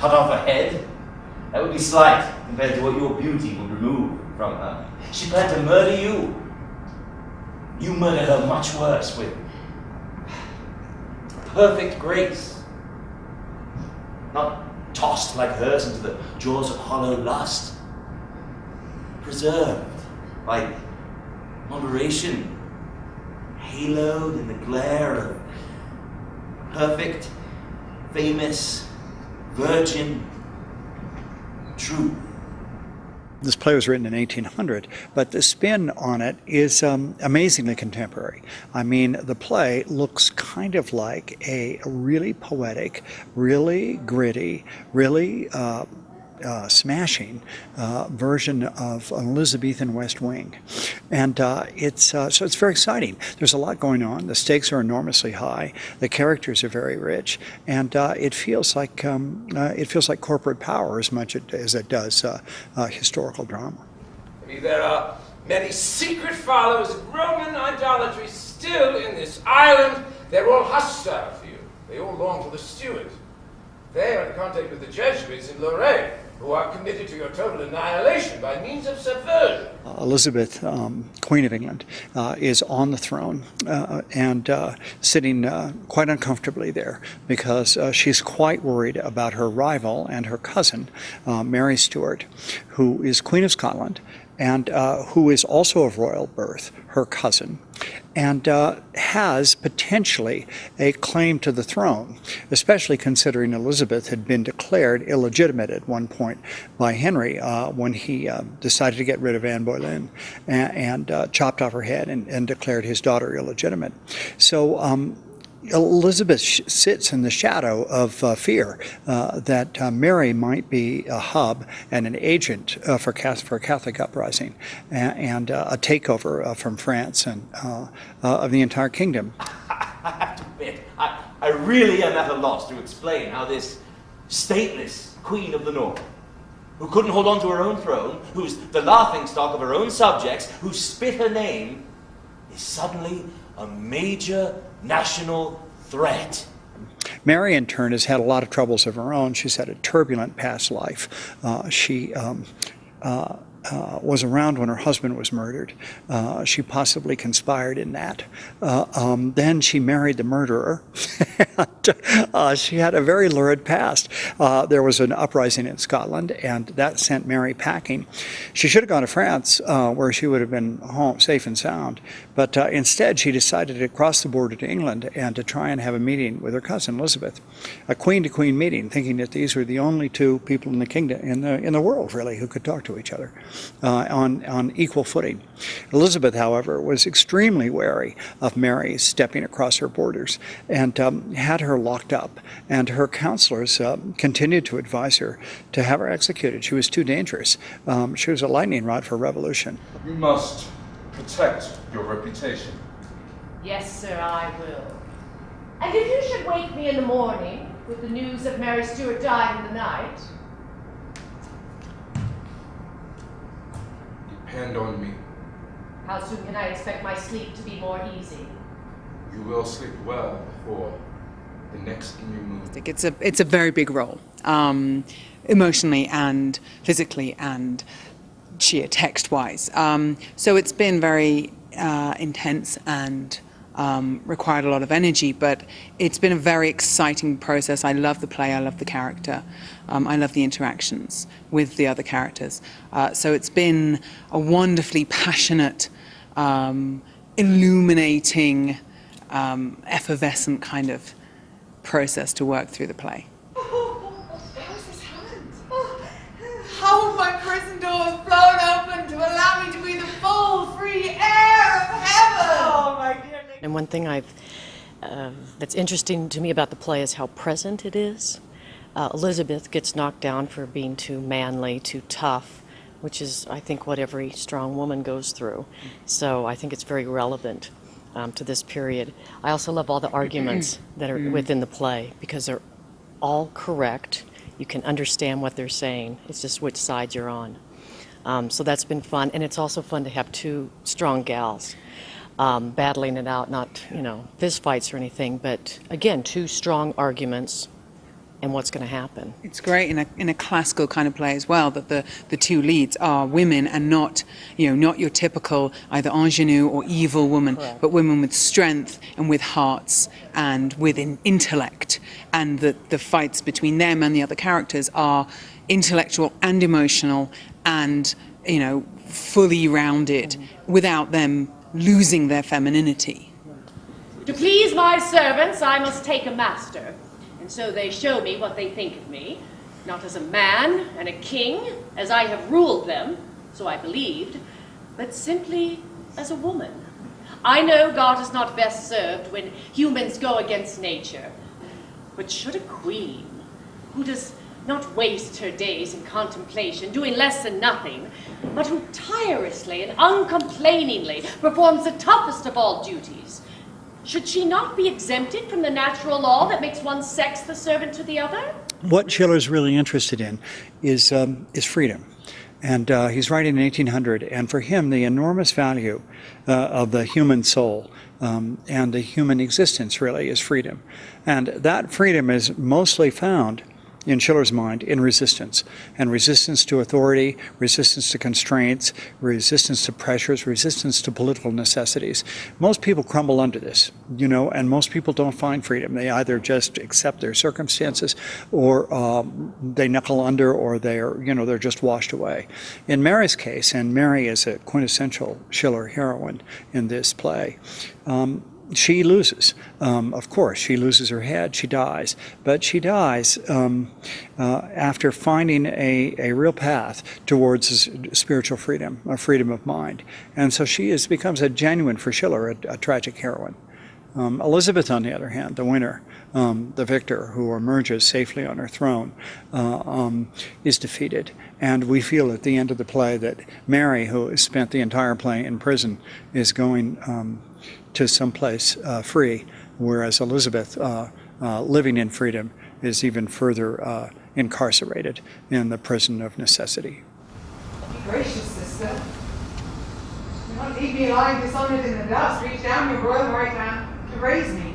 cut off her head? That would be slight compared to what your beauty would remove from her. She planned to murder you. You murder her much worse, with perfect grace. Not tossed like hers into the jaws of hollow lust. Preserved by moderation, haloed in the glare of perfect, famous, virgin truth. This play was written in 1800, but the spin on it is amazingly contemporary. I mean, the play looks kind of like a really poetic, really gritty, really smashing version of an Elizabethan West Wing, and so it's very exciting. There's a lot going on. The stakes are enormously high. The characters are very rich, and it feels like corporate power as much as it does historical drama. I mean, there are many secret followers of Roman idolatry still in this island. They're all hostile to you. They all belong to the Stuart. They are in contact with the Jesuits in Lorraine, who are committed to your total annihilation by means of subversion. Elizabeth, Queen of England, is on the throne and sitting quite uncomfortably there because she's quite worried about her rival and her cousin, Mary Stuart, who is Queen of Scotland and who is also of royal birth, her cousin, and has potentially a claim to the throne, especially considering Elizabeth had been declared illegitimate at one point by Henry when he decided to get rid of Anne Boleyn and chopped off her head and declared his daughter illegitimate. So Elizabeth sits in the shadow of fear that Mary might be a hub and an agent for a Catholic uprising and a takeover from France and of the entire kingdom. I have to admit, I really am at a loss to explain how this stateless Queen of the North, who couldn't hold on to her own throne, who's the laughingstock of her own subjects, who spit her name, is suddenly a major national threat. Mary, in turn, has had a lot of troubles of her own. She's had a turbulent past life. She was around when her husband was murdered. She possibly conspired in that. Then she married the murderer. And, she had a very lurid past. There was an uprising in Scotland, and that sent Mary packing. She should have gone to France, where she would have been home safe and sound. But instead, she decided to cross the border to England and to try and have a meeting with her cousin Elizabeth, a queen-to-queen meeting, thinking that these were the only two people in the kingdom, in the world, really, who could talk to each other on equal footing. Elizabeth, however, was extremely wary of Mary stepping across her borders and had her locked up. And her counselors continued to advise her to have her executed. She was too dangerous. She was a lightning rod for revolution. You must protect your reputation. Yes, sir, I will. And if you should wake me in the morning with the news that Mary Stuart died in the night, depend on me. how soon can I expect my sleep to be more easy? You will sleep well before the next new moon. It's a very big role, emotionally and physically and sheer text-wise. So it's been very intense and required a lot of energy, but it's been a very exciting process. I love the play, I love the character, I love the interactions with the other characters. So it's been a wonderfully passionate, illuminating, effervescent kind of process to work through the play. How's this happened? How have my prison doors blown open to allow me to breathe the full, free air of heaven? Oh, my goodness. And one thing that's interesting to me about the play is how present it is. Elizabeth gets knocked down for being too manly, too tough, which is, I think, what every strong woman goes through. So I think it's very relevant to this period. I also love all the arguments that are within the play because they're all correct. You can understand what they're saying. It's just which side you're on. So that's been fun, and it's also fun to have two strong gals battling it out, not fist fights or anything, but again, two strong arguments and what's going to happen. It's great in a classical kind of play as well that the two leads are women and not your typical either ingenue or evil woman, Correct. but women with strength and with hearts and with intellect, and that the fights between them and the other characters are intellectual and emotional and fully rounded without them losing their femininity. To please my servants, I must take a master. And so they show me what they think of me, not as a man and a king, as I have ruled them, so I believed, but simply as a woman. I know God is not best served when humans go against nature. But should a queen, who does not waste her days in contemplation, doing less than nothing, but who tirelessly and uncomplainingly performs the toughest of all duties, should she not be exempted from the natural law that makes one sex the servant to the other? What Schiller's really interested in is freedom. And he's writing in 1800, and for him, the enormous value of the human soul and the human existence really is freedom. And that freedom is mostly found, in Schiller's mind, in resistance. And resistance to authority, resistance to constraints, resistance to pressures, resistance to political necessities. Most people crumble under this, and most people don't find freedom. They either just accept their circumstances, or they knuckle under, or they're just washed away. In Mary's case, and Mary is a quintessential Schiller heroine in this play, she loses. Of course, she loses her head, she dies. But she dies after finding a real path towards spiritual freedom, a freedom of mind. And so she becomes a genuine, for Schiller, a tragic heroine. Elizabeth, on the other hand, the winner, the victor who emerges safely on her throne, is defeated. And we feel at the end of the play that Mary, who has spent the entire play in prison, is going to someplace free, whereas Elizabeth, living in freedom, is even further incarcerated in the prison of necessity. Be gracious, sister. You don't leave me lying dishonored in the dust. Reach down your royal right hand to raise me.